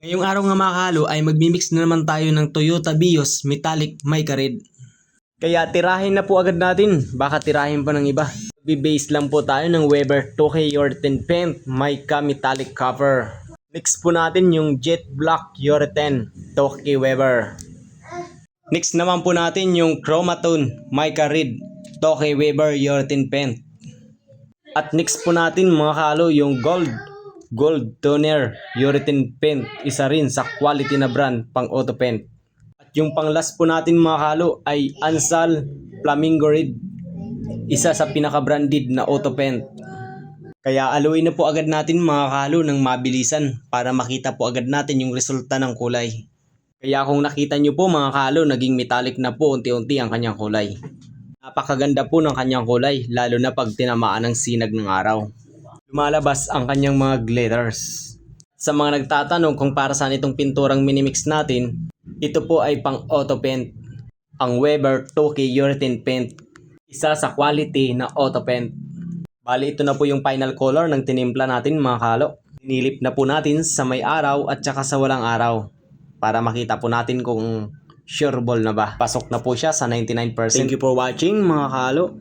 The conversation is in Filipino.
Ngayong araw nga mga kahalo ay magmimix na naman tayo ng Toyota Vios Metallic Mica Red. Kaya tirahin na po agad natin, baka tirahin pa ng iba. Bibase lang po tayo ng Weber 2K Urethane Paint Mica Metallic Cover. Next po natin yung Jet Black Urethane 2K Weber. Next naman po natin yung Chromatone Mica Red 2K Weber Urethane Paint. At next po natin mga kahalo yung Gold Toner Urethane Paint, isa rin sa quality na brand pang auto paint. At yung pang last po natin mga kahalo ay Ansal Flamingo Red, isa sa pinaka branded na auto paint. Kaya aluin na po agad natin mga kahalo ng mabilisan para makita po agad natin yung resulta ng kulay. Kaya kung nakita nyo po mga kahalo, naging metallic na po unti-unti ang kanyang kulay. Napakaganda po ng kanyang kulay, lalo na pag tinamaan ng sinag ng araw. Lumalabas ang kanyang mga glitters. Sa mga nagtatanong kung para saan itong pinturang minimix natin, ito po ay pang auto paint. Ang Weber 2K Urethane Paint, isa sa quality na auto paint. Bali ito na po yung final color ng tinimpla natin mga kahalo. Dinilip na po natin sa may araw at saka sa walang araw para makita po natin kung sureball na ba. Pasok na po siya sa 99%. Thank you for watching mga kahalo.